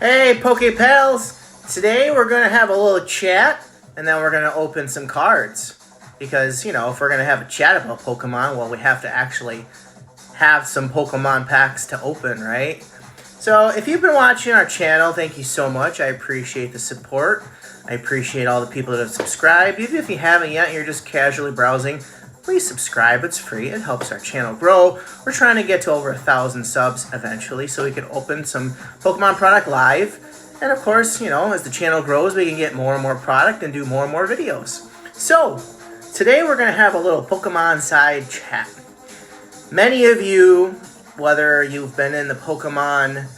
Hey, Poke Pals! Today we're going to have a little chat, and then we're going to open some cards. Because, if we're going to have a chat about Pokemon, well, we have to actually have some Pokemon packs to open, right? So, if you've been watching our channel, thank you so much. I appreciate the support. I appreciate all the people that have subscribed. Even if you haven't yet, you're just casually browsing, please subscribe. It's free. It helps our channel grow. We're trying to get to over 1,000 subs eventually so we can open some Pokemon product live. And of course, as the channel grows, we can get more and more product and do more and more videos. So, today we're going to have a little Pokemon side chat. Many of you, whether you've been in the Pokemon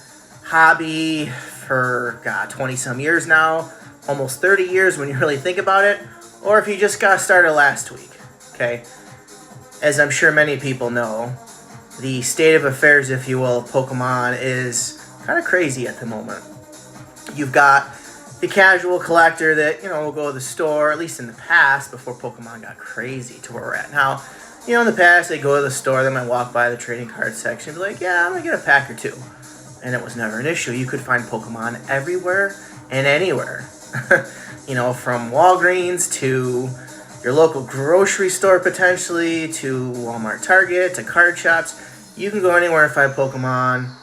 hobby for, 20-some years now, almost 30 years when you really think about it, or if you just got started last week. Okay, as I'm sure many people know, the state of affairs, if you will, of Pokemon is kind of crazy at the moment. You've got the casual collector that, will go to the store, at least in the past, before Pokemon got crazy to where we're at now. In the past, they go to the store, they might walk by the trading card section and be like, yeah, I'm going to get a pack or two. And it was never an issue. You could find Pokemon everywhere and anywhere. From Walgreens to your local grocery store potentially, to Walmart, Target, to card shops. You can go anywhere and find Pokemon.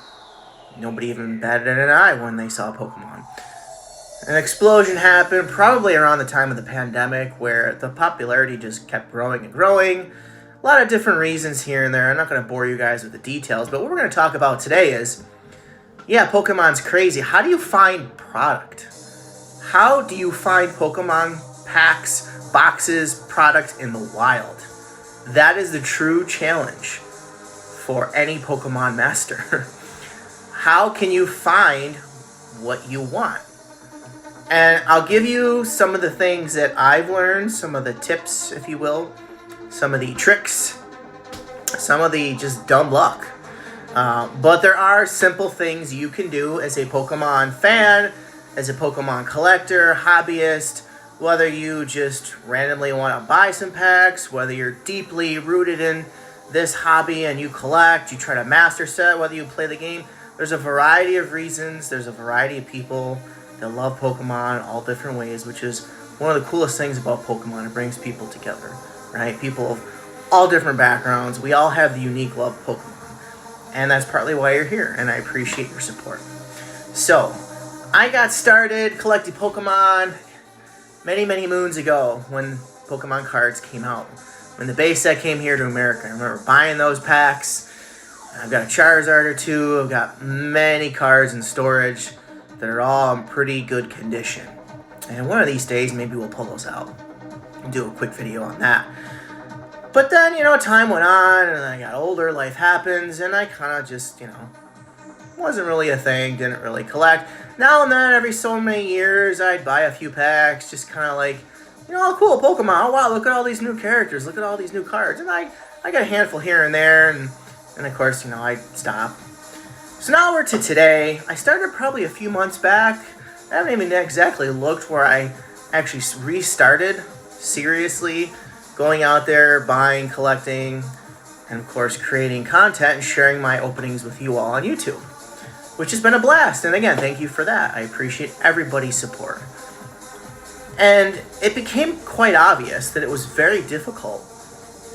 Nobody even batted an eye when they saw Pokemon. An explosion happened probably around the time of the pandemic where the popularity just kept growing and growing. A lot of different reasons here and there. I'm not going to bore you guys with the details, but what we're going to talk about today is, Pokemon's crazy. How do you find product? How do you find Pokemon packs, boxes, product in the wild? That is the true challenge for any Pokemon master. How can you find what you want? And I'll give you some of the things that I've learned, some of the tips, if you will, some of the tricks, some of the just dumb luck. But there are simple things you can do as a Pokemon fan, as a Pokemon collector, hobbyist, whether you just randomly want to buy some packs, whether you're deeply rooted in this hobby and you collect, you try to master set, whether you play the game. There's a variety of reasons. There's a variety of people that love Pokemon in all different ways, which is one of the coolest things about Pokemon. It brings people together, right? People of all different backgrounds. We all have the unique love of Pokemon. And that's partly why you're here, and I appreciate your support. So, I got started collecting Pokemon many, many moons ago when Pokemon cards came out. When the base set came here to America, I remember buying those packs. I've got a Charizard or two. I've got many cards in storage that are all in pretty good condition. And one of these days, maybe we'll pull those out and do a quick video on that. But then, time went on and I got older, life happens, and I kind of just, wasn't really a thing, didn't really collect. Now and then, every so many years, I'd buy a few packs, just kind of like, oh, cool, Pokemon, oh, wow, look at all these new characters, look at all these new cards. And I got a handful here and there, and of course, I'd stop. So now we're to today. I started probably a few months back. I haven't even exactly looked where I actually restarted, seriously, going out there, buying, collecting, and of course, creating content and sharing my openings with you all on YouTube, which has been a blast. And again, thank you for that. I appreciate everybody's support. And it became quite obvious that it was very difficult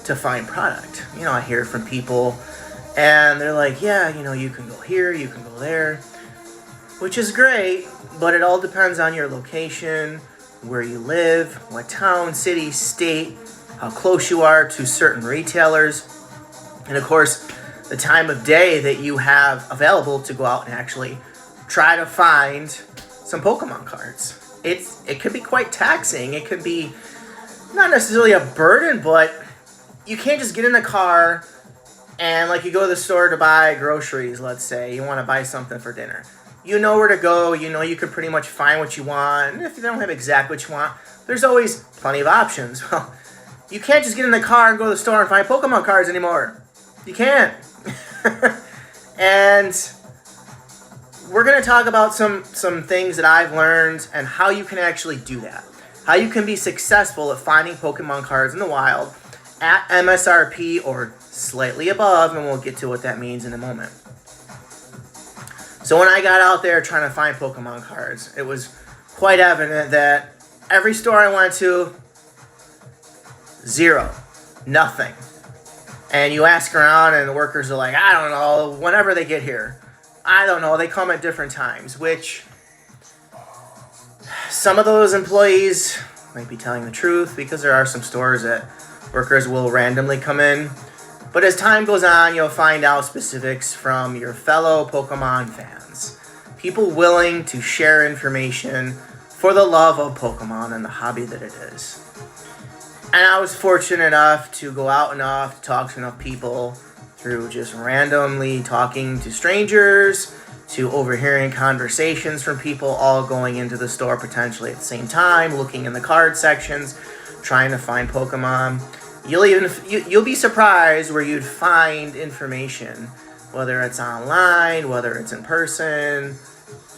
to find product. I hear from people and they're like, yeah, you can go here, you can go there, which is great, but it all depends on your location, where you live, what town, city, state, how close you are to certain retailers, and of course, the time of day that you have available to go out and actually try to find some Pokemon cards. It could be quite taxing. It could be not necessarily a burden, but you can't just get in the car and you go to the store to buy groceries, let's say. You want to buy something for dinner. You know where to go. You can pretty much find what you want. And if you don't have exactly what you want, there's always plenty of options. Well, you can't just get in the car and go to the store and find Pokemon cards anymore. You can't. And we're going to talk about some things that I've learned and how you can actually do that. How you can be successful at finding Pokemon cards in the wild at MSRP or slightly above, and we'll get to what that means in a moment. So when I got out there trying to find Pokemon cards, it was quite evident that every store I went to, zero, nothing. And you ask around and the workers are like, I don't know, whenever they get here. I don't know, they come at different times, which some of those employees might be telling the truth, because there are some stores that workers will randomly come in. But as time goes on, you'll find out specifics from your fellow Pokemon fans. People willing to share information for the love of Pokemon and the hobby that it is. And I was fortunate enough to go out enough to talk to enough people through just randomly talking to strangers, to overhearing conversations from people all going into the store potentially at the same time, looking in the card sections, trying to find Pokemon. You'll be surprised where you'd find information, whether it's online, whether it's in person.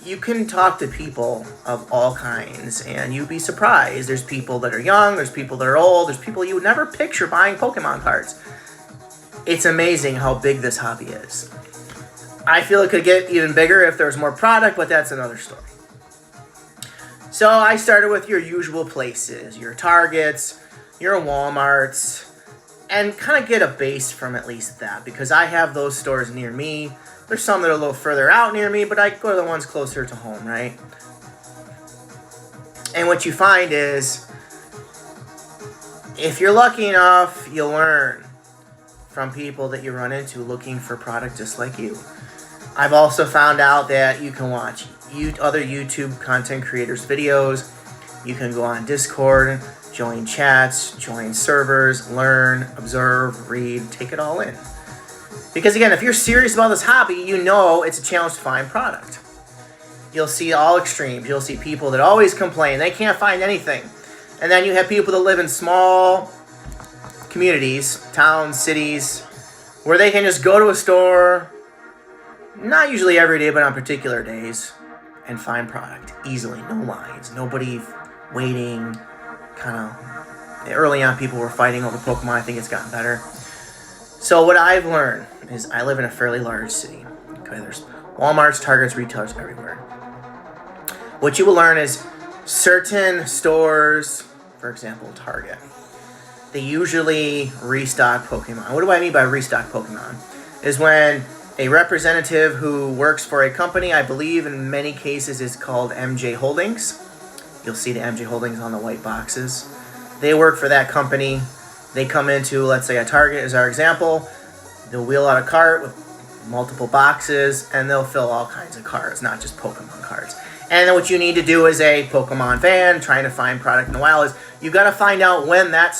You can talk to people of all kinds, and you'd be surprised. There's people that are young, there's people that are old, there's people you would never picture buying Pokemon cards. It's amazing how big this hobby is. I feel it could get even bigger if there's more product, but that's another story. So I started with your usual places, your Targets, your Walmarts, and kind of get a base from at least that, because I have those stores near me. There's some that are a little further out near me, but I go to the ones closer to home, right? And what you find is, if you're lucky enough, you'll learn from people that you run into looking for product just like you. I've also found out that you can watch other YouTube content creators' videos. You can go on Discord, join chats, join servers, learn, observe, read, take it all in. Because again, if you're serious about this hobby, you know it's a challenge to find product. You'll see all extremes. You'll see people that always complain they can't find anything. And then you have people that live in small communities, towns, cities, where they can just go to a store, not usually every day, but on particular days, and find product easily. No lines, nobody waiting. Kind of early on, people were fighting over Pokemon. I think it's gotten better. So what I've learned is, I live in a fairly large city. Okay, there's Walmarts, Targets, retailers everywhere. What you will learn is certain stores, for example, Target, they usually restock Pokemon. What do I mean by restock Pokemon? Is when a representative who works for a company, I believe in many cases is called MJ Holdings. You'll see the MJ Holdings on the white boxes. They work for that company. They come into, let's say, a Target is our example. They'll wheel out a cart with multiple boxes, and they'll fill all kinds of cards, not just Pokemon cards. And then what you need to do as a Pokemon fan trying to find product in the wild is you got to find out when that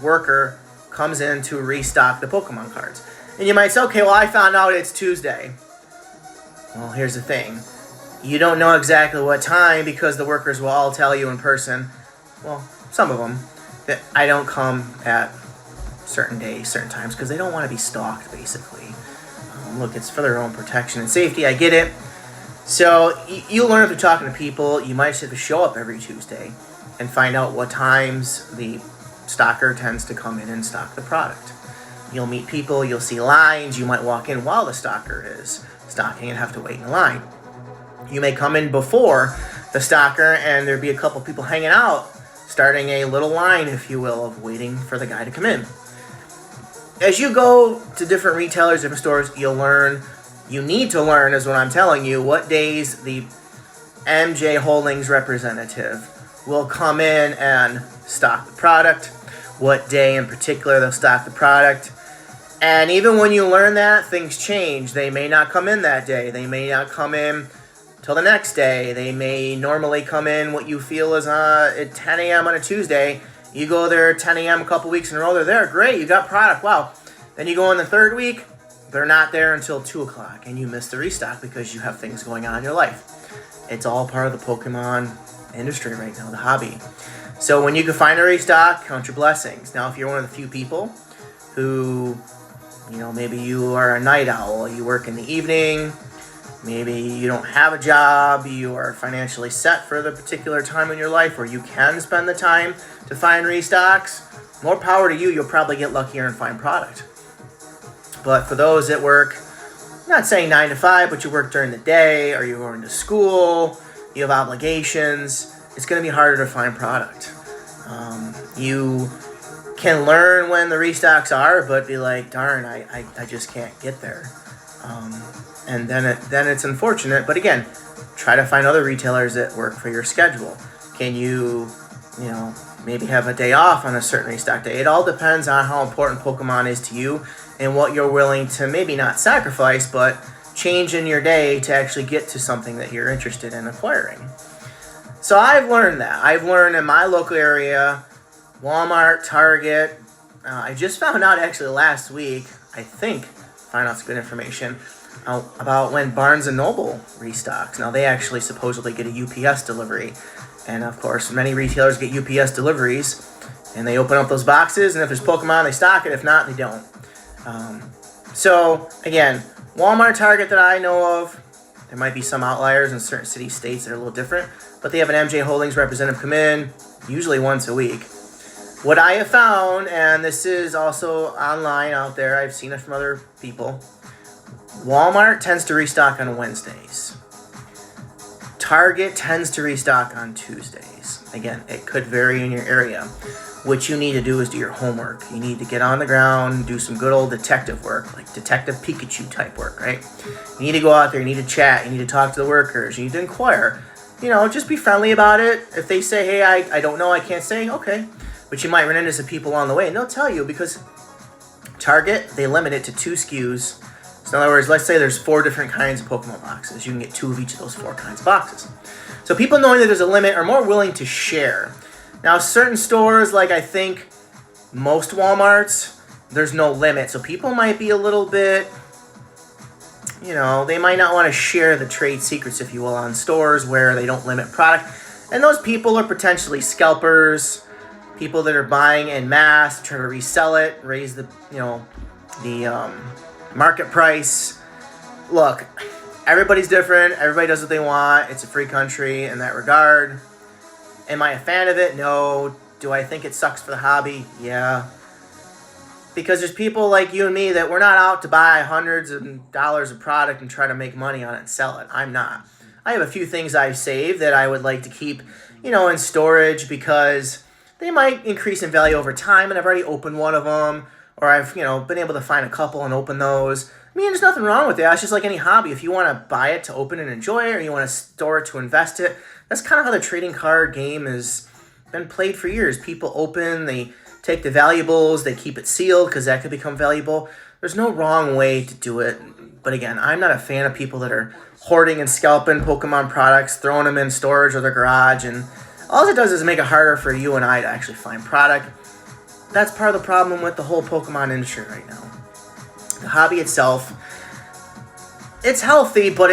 worker comes in to restock the Pokemon cards. And you might say, okay, well, I found out it's Tuesday. Well, here's the thing. You don't know exactly what time, because the workers will all tell you in person, well, some of them, that I don't come at certain days, certain times, because they don't want to be stalked, basically. Look, it's for their own protection and safety. I get it. So you learn through talking to people. You might just have to show up every Tuesday and find out what times the stocker tends to come in and stock the product. You'll meet people. You'll see lines. You might walk in while the stocker is stocking and have to wait in line. You may come in before the stocker, and there'd be a couple people hanging out, starting a little line, if you will, of waiting for the guy to come in. As you go to different retailers, different stores, you need to learn, is what I'm telling you, what days the MJ Holdings representative will come in and stock the product, what day in particular they'll stock the product. And even when you learn that, things change. They may not come in that day. They may not come in till the next day. They may normally come in what you feel is at 10 a.m. on a Tuesday. You go there at 10 a.m. a couple weeks in a row, they're there. Great, you got product. Wow. Then you go in the third week, they're not there until 2 o'clock, and you miss the restock because you have things going on in your life. It's all part of the Pokemon industry right now, the hobby. So when you can find a restock, count your blessings. Now, if you're one of the few people who, maybe you are a night owl, you work in the evening, maybe you don't have a job, you are financially set for the particular time in your life where you can spend the time to find restocks, more power to you. You'll probably get luckier and find product. But for those that work I'm not saying 9 to 5, but you work during the day, or you're going to school, you have obligations, it's going to be harder to find product. You can learn when the restocks are, but be like, darn, I just can't get there. And then it's unfortunate. But again, try to find other retailers that work for your schedule. Can you maybe have a day off on a certain restock day? It all depends on how important Pokemon is to you and what you're willing to maybe not sacrifice, but change in your day to actually get to something that you're interested in acquiring. So I've learned that. I've learned in my local area, Walmart, Target. I just found out actually last week, I think, find out some good information about when Barnes & Noble restocks. Now, they actually supposedly get a UPS delivery. And, of course, many retailers get UPS deliveries. And they open up those boxes, and if there's Pokemon, they stock it. If not, they don't. So, again, Walmart, Target that I know of, there might be some outliers in certain city states that are a little different. But they have an MJ Holdings representative come in, usually once a week. What I have found, and this is also online out there, I've seen it from other people, Walmart tends to restock on Wednesdays. Target tends to restock on Tuesdays. Again, it could vary in your area. What you need to do is do your homework. You need to get on the ground, do some good old detective work, like Detective Pikachu type work, right? You need to go out there, you need to chat, you need to talk to the workers, you need to inquire. Just be friendly about it. If they say, hey, I don't know, I can't say, okay. But you might run into some people along the way, and they'll tell you, because Target, they limit it to 2 SKUs. So in other words, let's say there's 4 different kinds of Pokemon boxes. You can get 2 of each of those 4 kinds of boxes. So people knowing that there's a limit are more willing to share. Now, certain stores, like I think most Walmarts, there's no limit. So people might be a little bit, they might not want to share the trade secrets, if you will, on stores where they don't limit product. And those people are potentially scalpers, people that are buying en masse, trying to resell it, raise the market price. Look, everybody's different. Everybody does what they want. It's a free country in that regard. Am I a fan of it? No. Do I think it sucks for the hobby? Yeah. Because there's people like you and me that we're not out to buy hundreds of dollars of product and try to make money on it and sell it. I'm not. I have a few things I've saved that I would like to keep, in storage because they might increase in value over time, and I've already opened one of them, or I've, been able to find a couple and open those. I mean, there's nothing wrong with that. It's just like any hobby. If you want to buy it to open and enjoy it, or you want to store it to invest it, that's kind of how the trading card game has been played for years. People open, they take the valuables, they keep it sealed because that could become valuable. There's no wrong way to do it. But again, I'm not a fan of people that are hoarding and scalping Pokemon products, throwing them in storage or their garage, and all it does is make it harder for you and I to actually find product. That's part of the problem with the whole Pokemon industry right now. The hobby itself, it's healthy, but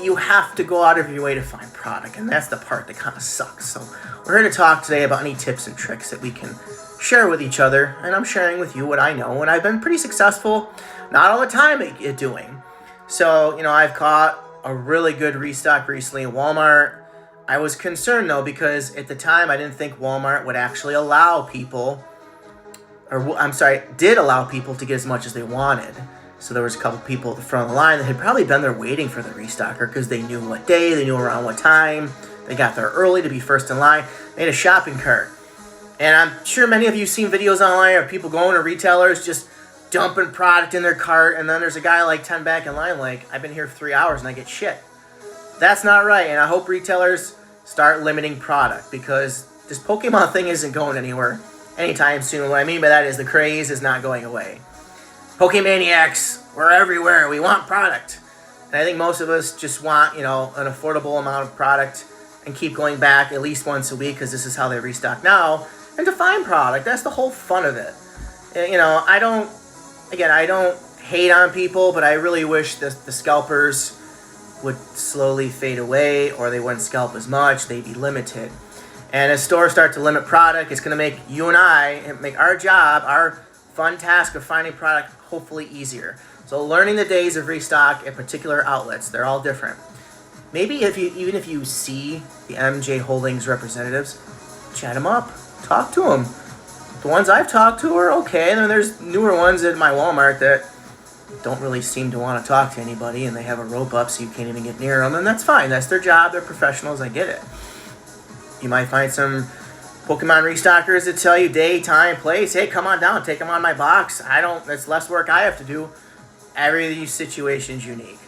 you have to go out of your way to find product, and that's the part that kind of sucks. So we're here to talk today about any tips and tricks that we can share with each other, and I'm sharing with you what I know, and I've been pretty successful, not all the time at doing. So, I've caught a really good restock recently at Walmart. I was concerned, though, because at the time I didn't think Walmart would actually allow people, did allow people to get as much as they wanted. So there was a couple people at the front of the line that had probably been there waiting for the restocker because they knew what day, they knew around what time. They got there early to be first in line. They had a shopping cart. And I'm sure many of you have seen videos online of people going to retailers just dumping product in their cart, and then there's a guy like 10 back in line like, I've been here for 3 hours and I get shit. That's not right, and I hope retailers start limiting product because this Pokemon thing isn't going anywhere anytime soon. What I mean by that is the craze is not going away. Pokemaniacs, we're everywhere. We want product. And I think most of us just want, an affordable amount of product and keep going back at least once a week because this is how they restock now. And to find product, that's the whole fun of it. I don't hate on people, but I really wish that the scalpers would slowly fade away, or they wouldn't scalp as much. They'd be limited. And as stores start to limit product, it's going to make you and I, make our job, our fun task of finding product, hopefully easier. So learning the days of restock at particular outlets, they're all different. Maybe even if you see the MJ Holdings representatives, chat them up, talk to them. The ones I've talked to are okay, and then there's newer ones at my Walmart that don't really seem to want to talk to anybody, and they have a rope up so you can't even get near them, and that's fine. That's their job. They're professionals. I get it. You might find some Pokemon restockers that tell you day, time, place. Hey, come on down. Take them on my box. That's less work I have to do. Every situation's unique.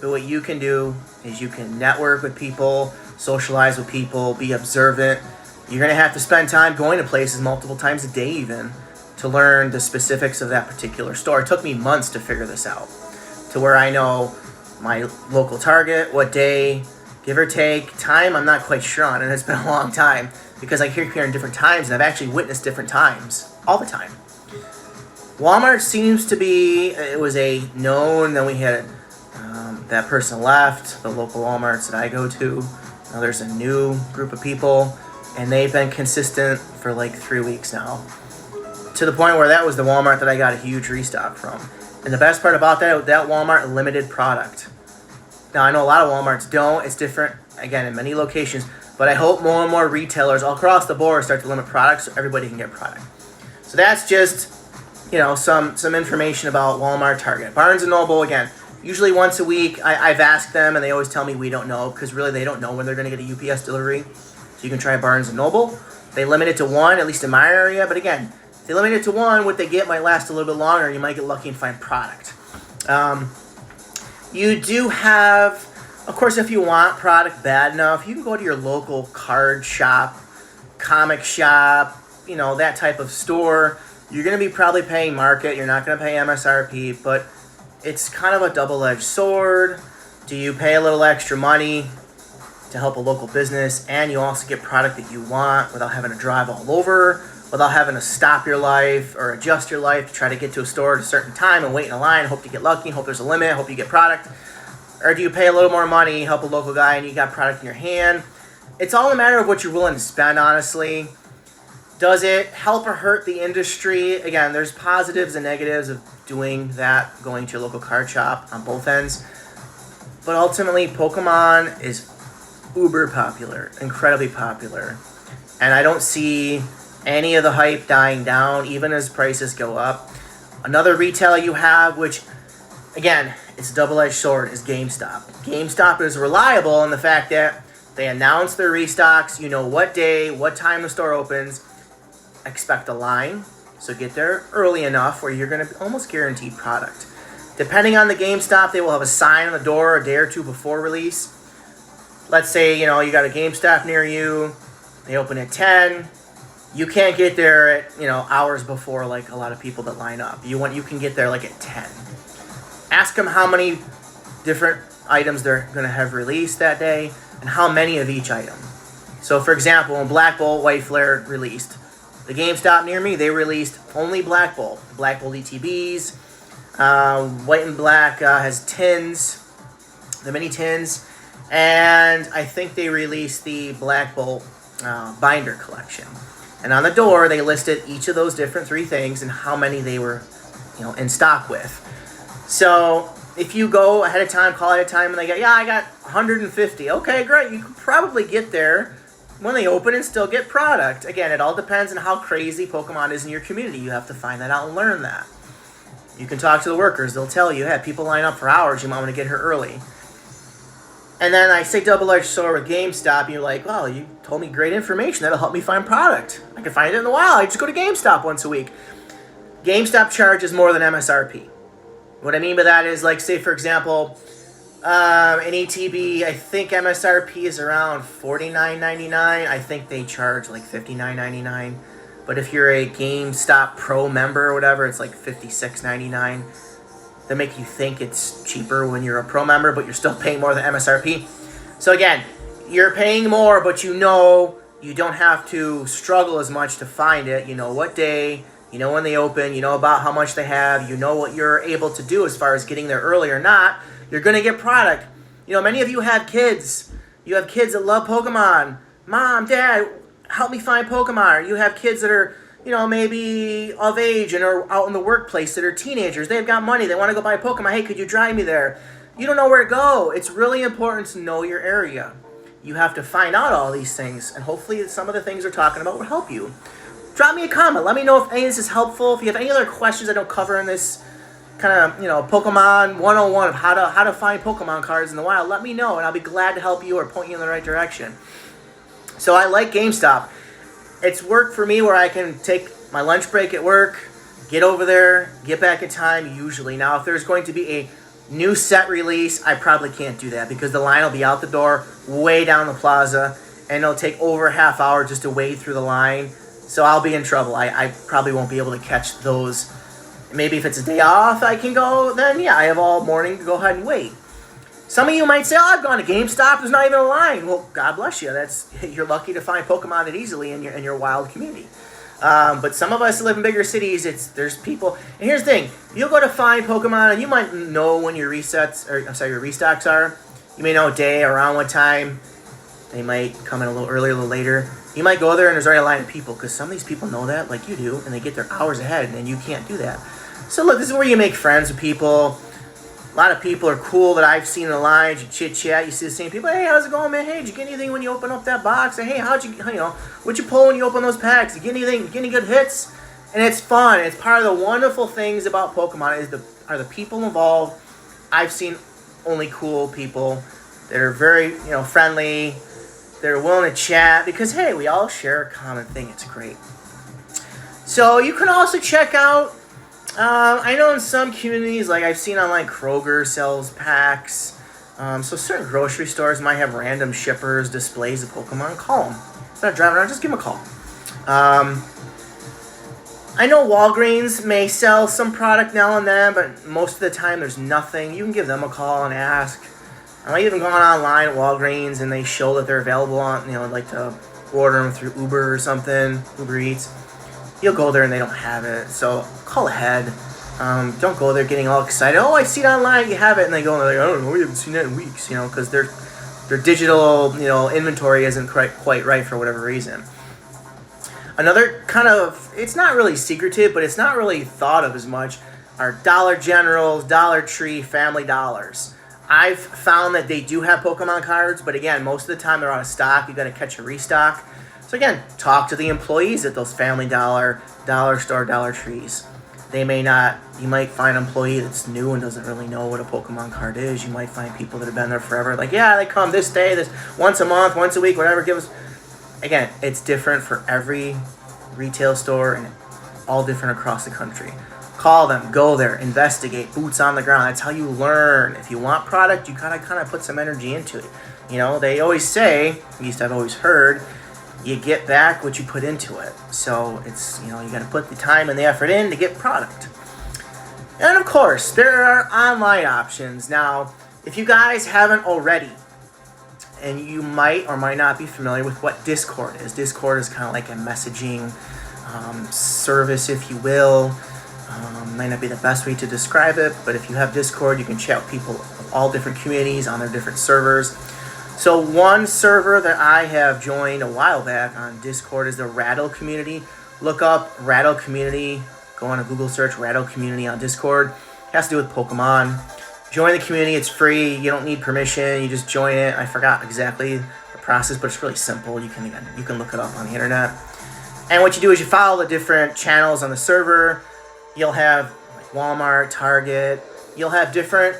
But what you can do is you can network with people, socialize with people, be observant. You're going to have to spend time going to places multiple times a day even to learn the specifics of that particular store. It took me months to figure this out, to where I know my local Target, what day, give or take. Time, I'm not quite sure on, and it's been a long time because I hear here in different times, and I've actually witnessed different times all the time. Walmart seems to be, it was a known, then we had that person left, the local Walmarts that I go to. Now there's a new group of people, and they've been consistent for like 3 weeks now. To the point where that was the Walmart that I got a huge restock from. And the best part about that Walmart limited product. Now, I know a lot of Walmarts don't. It's different, again, in many locations. But I hope more and more retailers all across the board start to limit products so everybody can get product. So that's just, some information about Walmart, Target. Barnes & Noble, again, usually once a week. I've asked them, and they always tell me we don't know, because really they don't know when they're going to get a UPS delivery. So you can try Barnes & Noble. They limit it to one, at least in my area. But again, if they limit it to one, what they get might last a little bit longer. You might get lucky and find product. You do have, of course, if you want product bad enough, you can go to your local card shop, comic shop, that type of store. You're going to be probably paying market. You're not going to pay MSRP, but it's kind of a double-edged sword. Do you pay a little extra money to help a local business, and you also get product that you want without having to drive all over, without having to stop your life or adjust your life to try to get to a store at a certain time and wait in a line, hope to get lucky, hope there's a limit, hope you get product? Or do you pay a little more money, help a local guy, and you got product in your hand? It's all a matter of what you're willing to spend, honestly. Does it help or hurt the industry? Again, there's positives and negatives of doing that, going to your local card shop on both ends. But ultimately, Pokemon is uber popular, incredibly popular. And I don't see any of the hype dying down, even as prices go up. Another retailer you have, which, again, it's a double-edged sword, is GameStop. GameStop is reliable in the fact that they announce their restocks. You know what day, what time the store opens. Expect a line, so get there early enough where you're going to almost guaranteed product. Depending on the GameStop, they will have a sign on the door a day or two before release. Let's say, you got a GameStop near you. They open at 10. You can't get there at, hours before like a lot of people that line up. You can get there like at 10. Ask them how many different items they're going to have released that day and how many of each item. So, for example, when Black Bolt White Flare released, the GameStop near me, they released only Black Bolt. Black Bolt ETBs. White and Black has tins, the mini tins. And I think they released the Black Bolt binder collection. And on the door, they listed each of those different 3 things and how many they were, in stock with. So if you go ahead of time, call ahead of time, and they go, I got 150. Okay, great. You can probably get there when they open and still get product. Again, it all depends on how crazy Pokemon is in your community. You have to find that out and learn that. You can talk to the workers. They'll tell you, hey, people line up for hours. You might want to get here early. And then I say double-edged sword with GameStop, and you're like, well, you told me great information. That'll help me find product. I can find it in the wild. I just go to GameStop once a week. GameStop charges more than MSRP. What I mean by that is, like, say, for example, an ETB, I think MSRP is around $49.99. I think they charge like $59.99. But if you're a GameStop Pro member or whatever, it's like $56.99. They make you think it's cheaper when you're a Pro member, but you're still paying more than MSRP. So again, you're paying more, but you don't have to struggle as much to find it. You know what day, you know when they open, you know about how much they have, you know what you're able to do as far as getting there early or not. You're going to get product. Many of you have kids. You have kids that love Pokemon. Mom, Dad, help me find Pokemon. Or you have kids that are, maybe of age and are out in the workplace that are teenagers. They've got money. They want to go buy Pokemon. Hey, could you drive me there? You don't know where to go. It's really important to know your area. You have to find out all these things, and hopefully some of the things we're talking about will help you. Drop me a comment. Let me know if any of this is helpful. If you have any other questions I don't cover in this kind of, Pokemon 101 of how to find Pokemon cards in the wild, let me know, and I'll be glad to help you or point you in the right direction. So I like GameStop. It's worked for me where I can take my lunch break at work, get over there, get back in time usually. Now, if there's going to be a new set release, I probably can't do that because the line will be out the door way down the plaza, and it'll take over a half hour just to wade through the line. So I'll be in trouble. I probably won't be able to catch those. Maybe if it's a day off I can go, then yeah, I have all morning to go ahead and wait. Some of you might say, oh, I've gone to GameStop, there's not even a line. Well, God bless you. You're lucky to find Pokemon that easily in your wild community. But some of us live in bigger cities. There's people. And here's the thing: you'll go to find Pokemon, and you might know when your restocks are. You may know a day around what time. They might come in a little earlier, a little later. You might go there, and there's already a line of people because some of these people know that, like you do, and they get there hours ahead, and you can't do that. So look, this is where you make friends with people. A lot of people are cool that I've seen in the lines. You chit chat. You see the same people. Hey, how's it going, man? Hey, did you get anything when you open up that box? Hey, what'd you pull when you open those packs? Did you get anything? Get any good hits? And it's fun. It's part of the wonderful things about Pokemon are the people involved. I've seen only cool people that are very friendly. They're willing to chat because hey, we all share a common thing. It's great. So you can also check out. I know in some communities, like I've seen online, Kroger sells packs. So certain grocery stores might have random shippers, displays of Pokemon. Call them. Instead of driving around, just give them a call. I know Walgreens may sell some product now and then, but most of the time there's nothing. You can give them a call and ask. I've even gone online at Walgreens and they show that they're available on, like to order them through Uber or something, Uber Eats. You'll go there and they don't have it, so call ahead. Don't go there getting all excited. Oh, I see it online, you have it, and they go and they're like, I don't know, we haven't seen that in weeks, because their digital, inventory isn't quite right for whatever reason. Another kind of, it's not really secretive, but it's not really thought of as much, are Dollar Generals, Dollar Tree, Family Dollars. I've found that they do have Pokemon cards, but again, most of the time they're out of stock. You got to catch a restock. So again, talk to the employees at those Family Dollar, Dollar Store, Dollar Trees. You might find an employee that's new and doesn't really know what a Pokemon card is. You might find people that have been there forever. Like, yeah, they come this day, this once a month, once a week, whatever. Again, it's different for every retail store and all different across the country. Call them, go there, investigate, boots on the ground. That's how you learn. If you want product, you gotta kind of put some energy into it. They always say, at least I've always heard, you get back what you put into it. So it's, you got to put the time and the effort in to get product. And of course, there are online options. Now, if you guys haven't already, and you might or might not be familiar with what Discord is. Discord is kind of like a messaging service, if you will. Might not be the best way to describe it, but if you have Discord, you can chat with people of all different communities on their different servers. So one server that I have joined a while back on Discord is the Rattle Community. Look up Rattle Community. Go on a Google search, Rattle Community on Discord. It has to do with Pokemon. Join the community. It's free. You don't need permission. You just join it. I forgot exactly the process, but it's really simple. You can look it up on the internet. And what you do is you follow the different channels on the server. You'll have like Walmart, Target. You'll have different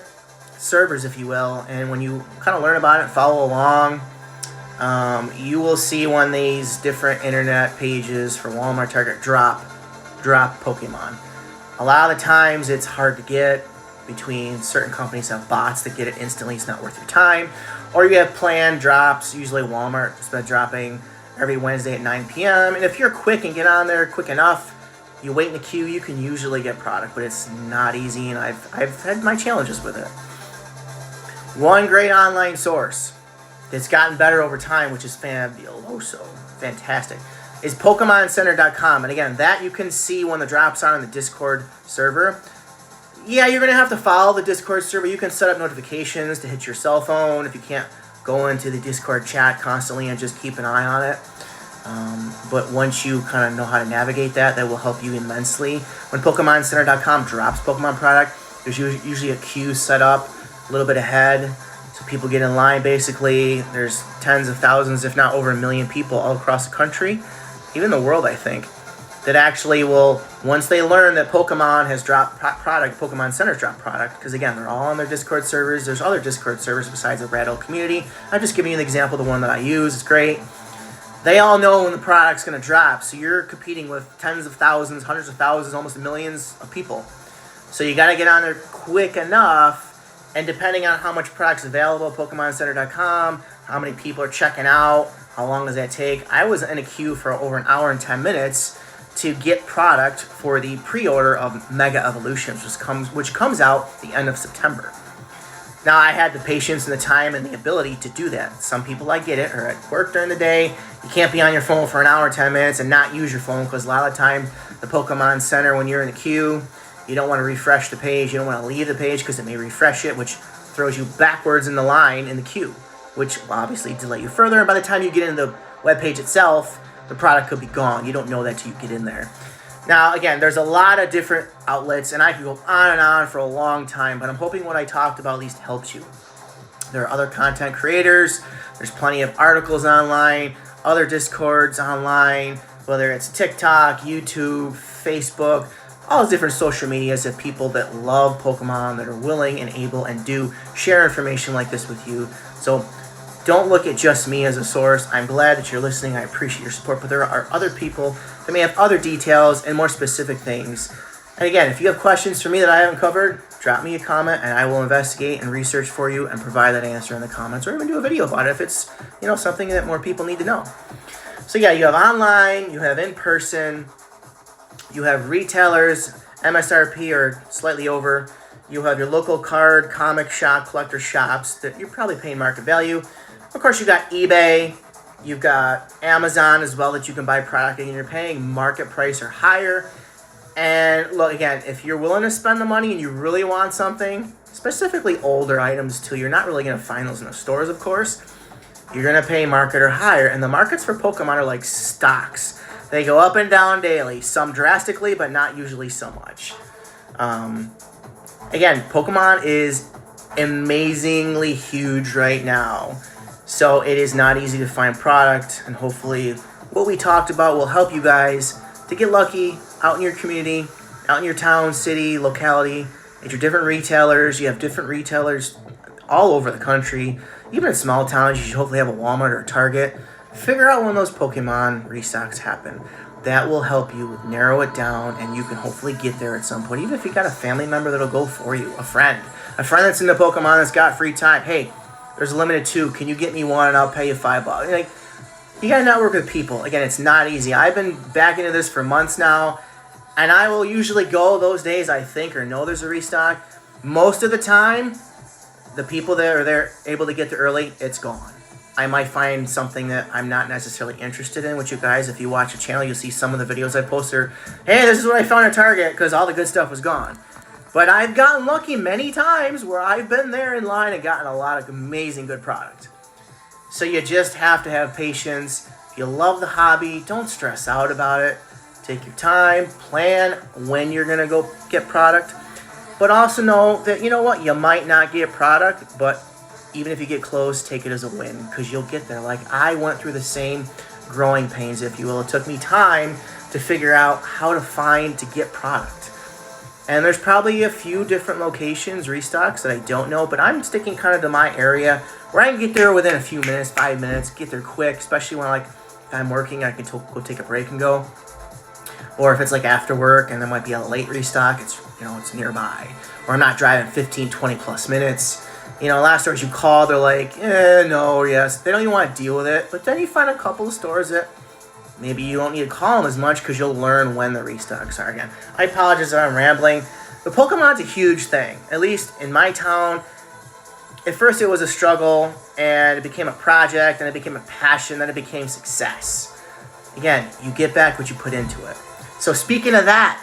servers, if you will, and when you kind of learn about it, follow along, you will see when these different internet pages for Walmart, Target drop Pokemon. A lot of the times it's hard to get. Between certain companies have bots that get it instantly. It's not worth your time. Or you have planned drops. Usually Walmart has been dropping every Wednesday at 9 p.m. And if you're quick and get on there quick enough, you wait in the queue, you can usually get product, but it's not easy, and I've had my challenges with it. One great online source that's gotten better over time, which is fabuloso, fantastic, is PokemonCenter.com. And again, that you can see when the drops are on the Discord server. Yeah, you're going to have to follow the Discord server. You can set up notifications to hit your cell phone if you can't go into the Discord chat constantly and just keep an eye on it. But once you kind of know how to navigate that will help you immensely. When PokemonCenter.com drops Pokemon product, there's usually a queue set up a little bit ahead, so people get in line basically. There's tens of thousands, if not over 1 million people all across the country, even the world, I think. that actually will, once they learn that Pokemon has dropped product, Pokemon Center's dropped product, because again, they're all on their Discord servers. There's other Discord servers besides the Rattle community. I'm just giving you an example of the one that I use. It's great. They all know when the product's going to drop, so you're competing with tens of thousands, hundreds of thousands, almost millions of people. So you got to get on there quick enough, and depending on how much product's available at PokemonCenter.com, how many people are checking out, how long does that take? I was in a queue for over an hour and 10 minutes to get product for the pre-order of Mega Evolutions, which comes out the end of September. Now, I had the patience and the time and the ability to do that. Some people, I get it, are at work during the day. You can't be on your phone for an hour, 10 minutes, and not use your phone, because a lot of the time, the Pokemon Center, when you're in the queue, you don't want to refresh the page. You don't want to leave the page because it may refresh it, which throws you backwards in the line in the queue, which will obviously delay you further. And by the time you get into the web page itself, the product could be gone. You don't know that till you get in there. Now, again, there's a lot of different outlets, and I could go on and on for a long time, but I'm hoping what I talked about at least helps you. There are other content creators. There's plenty of articles online, other Discords online, whether it's TikTok, YouTube, Facebook, all those different social medias of people that love Pokemon, that are willing and able and do share information like this with you. So don't look at just me as a source. I'm glad that you're listening. I appreciate your support, but there are other people that may have other details and more specific things. And again, if you have questions for me that I haven't covered, drop me a comment and I will investigate and research for you and provide that answer in the comments, or even do a video about it if it's, something that more people need to know. So yeah, you have online, you have in person, you have retailers, MSRP or slightly over. You have your local card, comic shop, collector shops that you're probably paying market value. Of course, you got eBay, you've got Amazon as well that you can buy product and you're paying market price or higher. And look, again, if you're willing to spend the money and you really want something, specifically older items too, you're not really going to find those in the stores, of course. You're going to pay market or higher. And the markets for Pokemon are like stocks. They go up and down daily, some drastically, but not usually so much. Again, Pokemon is amazingly huge right now. So it is not easy to find product, and hopefully what we talked about will help you guys to get lucky out in your community, out in your town, city, locality, at your different retailers. You have different retailers all over the country. Even in small towns, you should hopefully have a Walmart or a Target. Figure out when those Pokemon restocks happen. That will help you narrow it down, and you can hopefully get there at some point. Even if you got a family member that'll go for you, a friend that's into Pokemon that's got free time. Hey, there's a limited 2. Can you get me one and I'll pay you $5? Like, you gotta network with people. Again, it's not easy. I've been back into this for months now, and I will usually go those days I think or know there's a restock. Most of the time, the people that are there able to get there early, it's gone. I might find something that I'm not necessarily interested in, which you guys, if you watch the channel, you'll see some of the videos I post are, hey, this is what I found at Target, because all the good stuff was gone. But I've gotten lucky many times where I've been there in line and gotten a lot of amazing good product. So you just have to have patience. If you love the hobby, don't stress out about it. Take your time, plan when you're going to go get product. But also know that, you know what, you might not get product, but even if you get close, take it as a win, because you'll get there. Like, I went through the same growing pains, if you will. It took me time to figure out how to find to get product. And there's probably a few different locations, restocks, that I don't know, but I'm sticking kind of to my area where I can get there within a few minutes, 5 minutes, get there quick, especially when if I'm working, I can go take a break and go. Or if it's like after work and there might be a late restock, it's nearby. Or I'm not driving 15, 20 plus minutes. Last stores you call, they're like, no, yes. They don't even want to deal with it. But then you find a couple of stores that maybe you don't need to call them as much because you'll learn when the restocks are. Again, I apologize if I'm rambling. But Pokemon's a huge thing, at least in my town. At first it was a struggle, and it became a project, and it became a passion, then it became success. Again, you get back what you put into it. So speaking of that,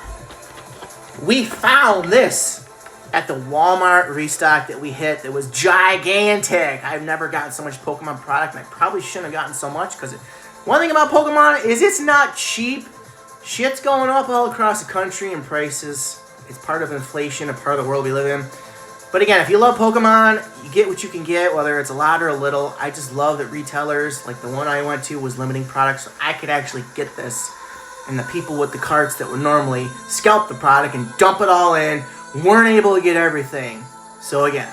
we found this at the Walmart restock that we hit that was gigantic. I've never gotten so much Pokemon product, and I probably shouldn't have gotten so much, because one thing about Pokemon is it's not cheap. Shit's going up all across the country in prices. It's part of inflation, a part of the world we live in. But again, if you love Pokemon, you get what you can get, whether it's a lot or a little. I just love that retailers, like the one I went to, was limiting products, so I could actually get this and the people with the carts that would normally scalp the product and dump it all in weren't able to get everything. So again,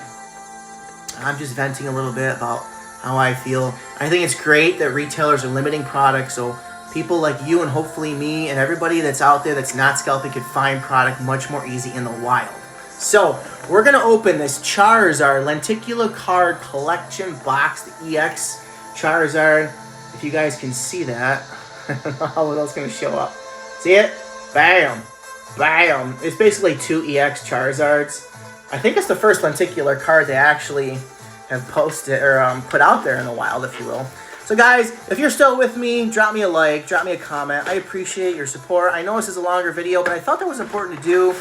I'm just venting a little bit about how I feel. I think it's great that retailers are limiting products so people like you and hopefully me and everybody that's out there that's not scalping could find product much more easy in the wild. So we're going to open this Charizard Lenticular Card Collection box, the EX Charizard. If you guys can see that, I don't know how else going to show up. See it? Bam! Bam! It's basically 2 EX Charizards. I think it's the first lenticular card they actually have posted or put out there in the wild, if you will. So guys, if you're still with me, drop me a like, drop me a comment. I appreciate your support. I know this is a longer video, but I felt that was important to do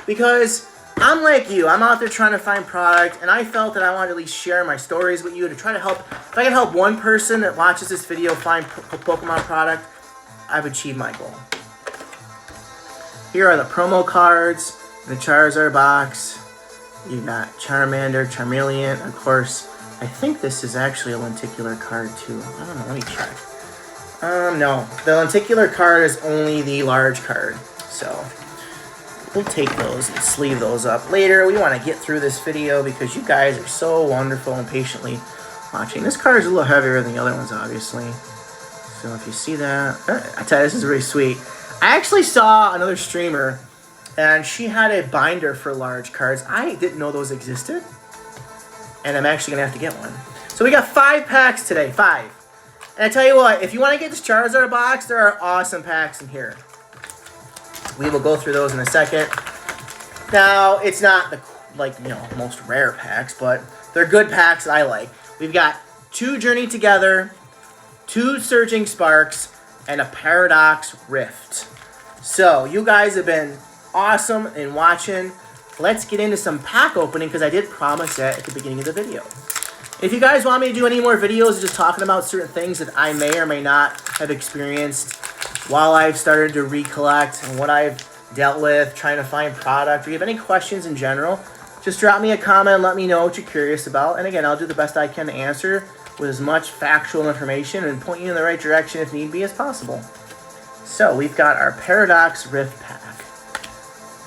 because I'm like you. I'm out there trying to find product, and I felt that I wanted to at least share my stories with you to try to help. If I can help one person that watches this video find Pokemon product, I've achieved my goal. Here are the promo cards, the Charizard box. You got Charmander, Charmeleon, of course. I think this is actually a lenticular card too. I don't know, let me check. No, the lenticular card is only the large card. So we'll take those and sleeve those up later. We want to get through this video because you guys are so wonderful and patiently watching. This card is a little heavier than the other ones, obviously. So if you see that, I tell you, this is really sweet. I actually saw another streamer and she had a binder for large cards. I didn't know those existed. And I'm actually going to have to get one. So we got 5 packs today. 5. And I tell you what, if you want to get this Charizard box, there are awesome packs in here. We will go through those in a second. Now, it's not the most rare packs, but they're good packs that I like. We've got 2 Journey Together, 2 Surging Sparks, and a Paradox Rift. So, you guys have been awesome in watching. Let's get into some pack opening because I did promise that at the beginning of the video. If you guys want me to do any more videos just talking about certain things that I may or may not have experienced while I've started to recollect and what I've dealt with trying to find product, or you have any questions in general, just drop me a comment and let me know what you're curious about. And again, I'll do the best I can to answer with as much factual information and point you in the right direction if need be as possible. So we've got our Paradox Rift pack.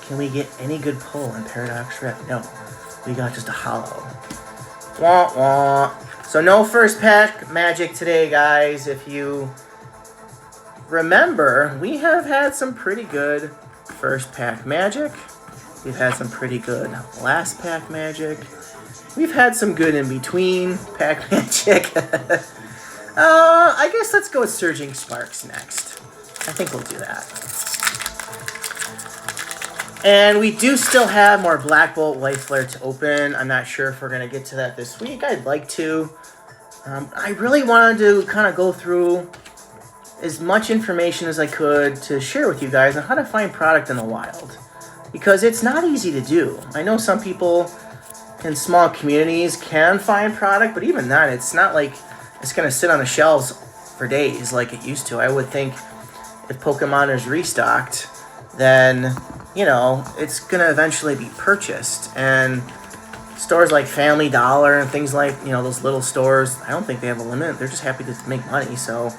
Can we get any good pull in Paradox Rift? No. We got just a hollow. Wah wah. So no first pack magic today, guys. If you remember, we have had some pretty good first pack magic. We've had some pretty good last pack magic. We've had some good in between pack magic. I guess let's go with Surging Sparks next. I think we'll do that. And we do still have more Black Bolt Light Flare to open. I'm not sure if we're going to get to that this week. I'd like to. I really wanted to kind of go through as much information as I could to share with you guys on how to find product in the wild. Because it's not easy to do. I know some people in small communities can find product, but even then, it's not like it's going to sit on the shelves for days like it used to. I would think if Pokemon is restocked, then, you know, it's going to eventually be purchased. And stores like Family Dollar and things like, you know, those little stores, I don't think they have a limit. They're just happy to make money. So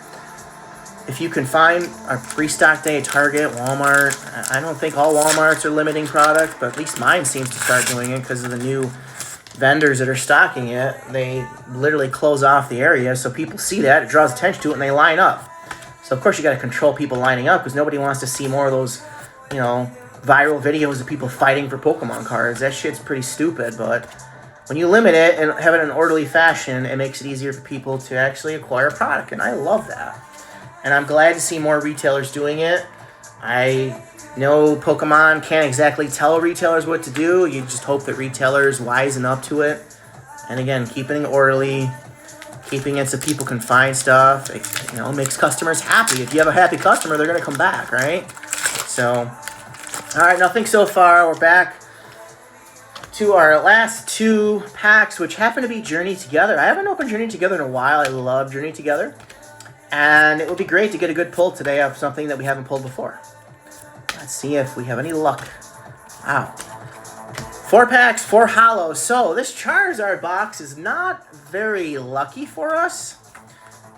if you can find a restock day at Target, Walmart, I don't think all Walmarts are limiting product, but at least mine seems to start doing it because of the new vendors that are stocking it. They literally close off the area, so people see that, it draws attention to it, and they line up. So of course you got to control people lining up because nobody wants to see more of those, you know, viral videos of people fighting for Pokemon cards. That shit's pretty stupid, but when you limit it and have it in an orderly fashion, it makes it easier for people to actually acquire a product, and I love that. And I'm glad to see more retailers doing it. I know Pokemon can't exactly tell retailers what to do. You just hope that retailers wisen up to it. And again, keeping it orderly, keeping it so people can find stuff, it, you know, makes customers happy. If you have a happy customer, they're going to come back, right? So, all right, nothing so far. We're back to our last 2 packs, which happen to be Journey Together. I haven't opened Journey Together in a while. I love Journey Together. And it would be great to get a good pull today of something that we haven't pulled before. Let's see if we have any luck. Wow. 4 packs, 4 hollows. So this Charizard box is not very lucky for us.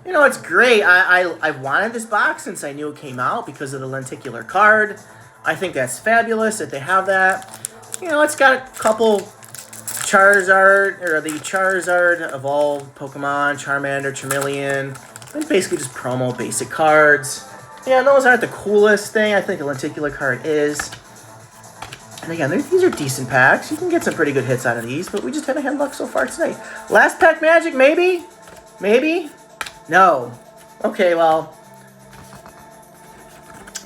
You know, it's great. I wanted this box since I knew it came out because of the lenticular card. I think that's fabulous that they have that. You know, it's got a couple Charizard, or the Charizard evolved Pokemon, Charmander, Charmeleon, and basically just promo basic cards. Yeah, those aren't the coolest thing. I think a lenticular card is. And again, these are decent packs. You can get some pretty good hits out of these, but we just haven't had luck so far today. Last pack magic, maybe? Maybe? No. Okay, well,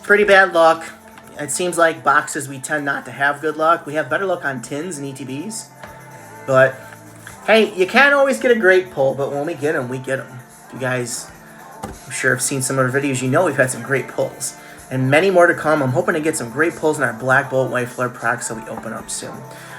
pretty bad luck. It seems like boxes we tend not to have good luck. We have better luck on tins and ETBs. But, hey, you can't always get a great pull, but when we get them, we get them. You guys, I'm sure have seen some of our videos. You know we've had some great pulls. And many more to come. I'm hoping to get some great pulls in our Black Bolt White Flare products that we open up soon.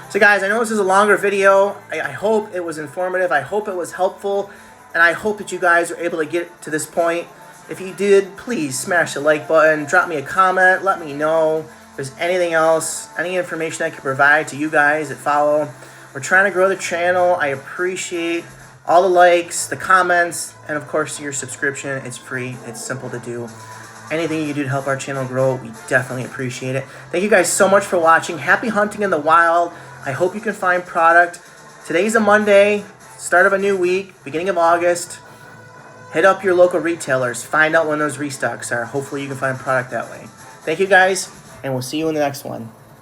So, guys, I know this is a longer video. I hope it was informative. I hope it was helpful. And I hope that you guys are able to get to this point. If you did, please smash the like button. Drop me a comment. Let me know if there's anything else, any information I can provide to you guys that follow. We're trying to grow the channel. I appreciate all the likes, the comments, and of course your subscription. It's free. It's simple to do. Anything you can do to help our channel grow, we definitely appreciate it. Thank you guys so much for watching. Happy hunting in the wild. I hope you can find product. Today's a Monday, start of a new week, beginning of August. Hit up your local retailers. Find out when those restocks are. Hopefully you can find product that way. Thank you guys, and we'll see you in the next one.